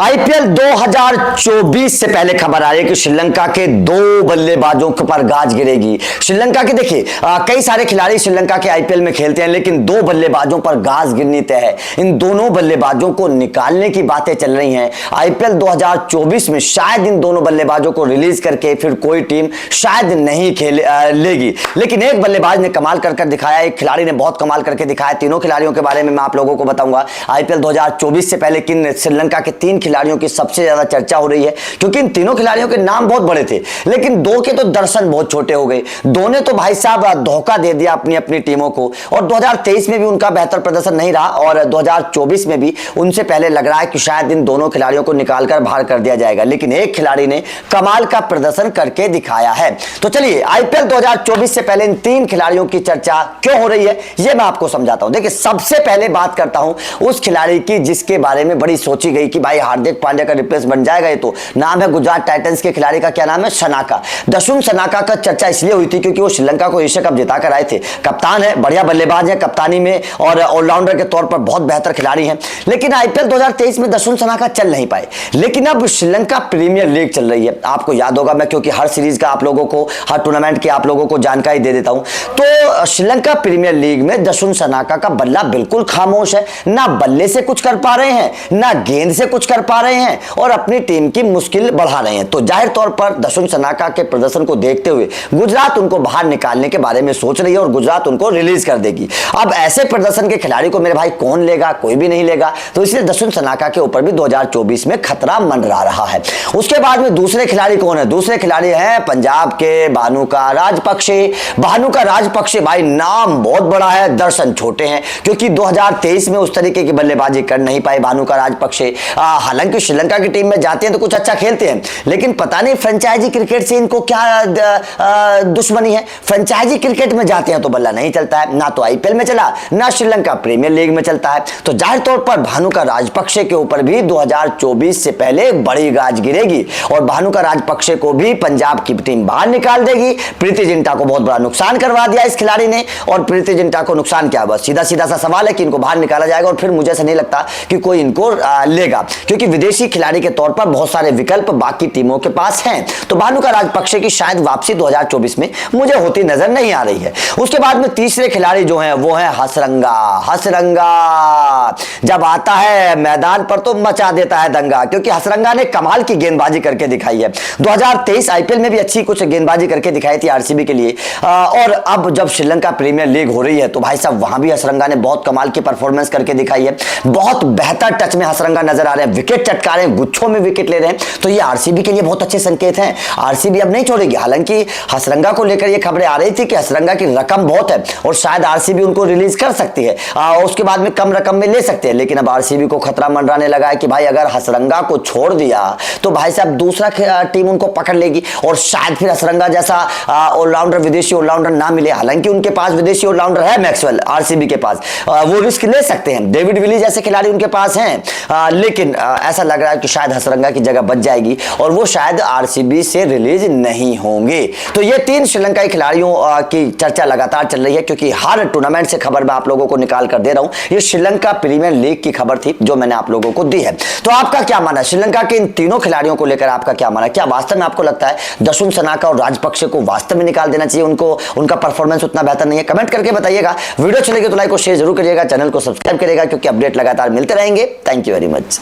IPL 2024 से पहले खबर आ रही है कि श्रीलंका के दो बल्लेबाजों पर गाज गिरेगी। श्रीलंका के देखिए कई सारे खिलाड़ी श्रीलंका के आईपीएल में खेलते हैं, लेकिन दो बल्लेबाजों पर गाज गिरनी तय है। इन दोनों बल्लेबाजों को निकालने की बातें चल रही हैं। आईपीएल 2024 में शायद इन दोनों बल्लेबाजों को रिलीज करके फिर कोई टीम शायद नहीं लेगी, लेकिन एक बल्लेबाज ने कमाल कर दिखाया, एक खिलाड़ी ने बहुत कमाल करके दिखाया। तीनों खिलाड़ियों के बारे में मैं आप लोगों को बताऊंगा। आईपीएल 2024 से पहले किन श्रीलंका के तीन खिलाड़ियों की सबसे ज्यादा चर्चा हो रही है, क्योंकि इन तीनों खिलाड़ियों के नाम बहुत बड़े थे, लेकिन दो के तो दर्शन बहुत छोटे हो गए। दो ने तो भाई साहब धोखा दे दिया अपनी अपनी टीमों को, और 2023 में भी उनका बेहतर प्रदर्शन नहीं रहा, और 2024 में भी उनसे पहले लग रहा है कि शायद इन दोनों खिलाड़ियों को निकालकर बाहर कर दिया जाएगा, लेकिन एक खिलाड़ी ने कमाल का प्रदर्शन करके दिखाया है। तो चलिए आईपीएल 2024 से पहले इन तीन खिलाड़ियों की चर्चा क्यों हो रही है यह मैं आपको समझाता हूं। देखिए, सबसे पहले बात करता हूं उस खिलाड़ी की जिसके बारे में बड़ी सोची गई कि भाई हार्दिक पांड्या का रिप्लेस बन जाएगा। ये तो नाम है गुजरात टाइटंस के खिलाड़ी का, क्या नाम है, सनाका। दशुन सनाका का चर्चा इसलिए हुई थी क्योंकि वो श्रीलंका को एशिया कप जिताकर आए थे। कप्तान है, बढ़िया बल्लेबाज है कप्तानी में, और ऑलराउंडर के तौर पर बहुत बेहतर खिलाड़ी हैं। लेकिन आईपीएल 2023 में दशुन सनाका चल नहीं पाए। लेकिन अब श्रीलंका प्रीमियर लीग चल रही है, आपको याद होगा, मैं क्योंकि हर सीरीज का आप लोगों को, हर टूर्नामेंट की आप लोगों को जानकारी दे देता हूं। तो श्रीलंका प्रीमियर लीग में दशुन सनाका का बल्ला बिल्कुल खामोश है, ना बल्ले से कुछ कर पा रहे हैं, ना गेंद से कुछ कर पा रहे हैं, और अपनी टीम की मुश्किल बढ़ा रहे हैं। तो जाहिर तौर पर दशुन सनाका के प्रदर्शन को देखते हुए गुजरात उनको बाहर निकालने के बारे में सोच रही है, और गुजरात उनको रिलीज कर देगी। अब ऐसे प्रदर्शन के खिलाड़ी को मेरे भाई कौन लेगा, कोई भी नहीं लेगा। तो इसलिए दशुन सनाका के ऊपर भी 2024 में खतरा मंडरा रहा है। उसके बाद में दूसरे खिलाड़ी कौन है? दूसरे खिलाड़ी हैं पंजाब के भानुका राजपक्षे। भानुका राजपक्षे भाई नाम बहुत बड़ा है, दर्शन छोटे हैं, क्योंकि 2023 में उस तरीके की बल्लेबाजी कर नहीं पाए भानुका राजपक्षे। हालांकि श्रीलंका की टीम में जाते हैं तो कुछ अच्छा खेलते हैं, लेकिन पता नहीं फ्रेंचाइजी क्रिकेट से इनको क्या दुश्मनी है। फ्रेंचाइजी क्रिकेट में जाते हैं तो बल्ला नहीं चलता है, ना तो आईपीएल में चला, ना श्रीलंका प्रीमियर लीग में चलता है। तो जाहिर तौर पर भानुका राजपक्षे के ऊपर भी 2024 से पहले बड़ी गाज गिरेगी, और भानुका राजपक्षे को भी पंजाब की टीम बाहर निकाल देगी। प्रीति जिंटा को बहुत बड़ा नुकसान करवा दिया इस खिलाड़ी ने, और प्रीति जिंटा को नुकसान क्या, बस सीधा सीधा सा सवाल है कि इनको बाहर निकाला जाएगा, और फिर मुझे ऐसा नहीं लगता कि कोई इनको लेगा, क्योंकि विदेशी खिलाड़ी के तौर पर बहुत सारे विकल्प बाकी टीमों के पास हैं। तो भानुका राजपक्षे की शायद वापसी 2024 में मुझे होती नजर नहीं आ रही है। उसके बाद में तीसरे खिलाड़ी जो हैं वो है हसरंगा। हसरंगा जब आता है मैदान पर तो मचा देता है दंगा, क्योंकि हसरंगा ने कमाल की गेंदबाजी करके दिखाई है। 2023 आईपीएल में भी अच्छी कुछ गेंदबाजी करके दिखाई थी आरसीबी के लिए, और अब जब श्रीलंका प्रीमियर लीग हो रही है तो भाई साहब वहां भी हसरंगा ने बहुत कमाल की परफॉर्मेंस करके दिखाई है। बहुत बेहतर टच में हसरंगा नजर आ रहे हैं, विकेट चटका रहे हैं, गुच्छों में विकेट ले रहे हैं। तो ये आरसीबी के लिए बहुत अच्छे संकेत हैं। आरसीबी अब नहीं छोड़ेगी। हालांकि हसरंगा को लेकर ये खबरें आ रही थी कि हसरंगा की रकम बहुत है और शायद आरसीबी उनको रिलीज कर सकती है, उसके बाद में कम रकम में ले सकते हैं। लेकिन अब आरसीबी को खतरा मंडराने लगा है कि भाई अगर हसरंगा को छोड़ दिया तो भाई साहब दूसरा टीम उनको पकड़ लेगी, और शायद फिर हसरंगा जैसा ऑलराउंडर, विदेशी ऑलराउंडर ना मिले। हालांकि उनके पास विदेशी ऑलराउंडर है मैक्सवेल, आरसीबी के पास, वो रिस्क ले सकते हैं। डेविड विली जैसे खिलाड़ी उनके पास हैं, लेकिन ऐसा लग रहा है कि शायद हसरंगा की जगह बच जाएगी, और वो शायद आरसीबी से रिलीज नहीं होंगे। तो ये तीन श्रीलंकाई खिलाड़ियों की चर्चा लगातार चल रही है, क्योंकि हर टूर्नामेंट से खबर मैं आप लोगों को निकाल कर दे रहा हूं। ये श्रीलंका प्रीमियर लीग की खबर थी जो मैंने आप लोगों को दी है। तो आपका क्या मानना है श्रीलंका के इन तीनों खिलाड़ियों को लेकर? आपका क्या मानना है? क्या वास्तव में आपको लगता है दशुन सनाका और राजपक्षे को वास्तव में निकाल देना चाहिए? उनको, उनका परफॉर्मेंस उतना बेहतर नहीं है? कमेंट करके बताइएगा। वीडियो चलेगी तो लाइक और शेयर जरूर करिएगा, चैनल को सब्सक्राइब करिएगा, क्योंकि अपडेट लगातार मिलते रहेंगे। Thank you very much.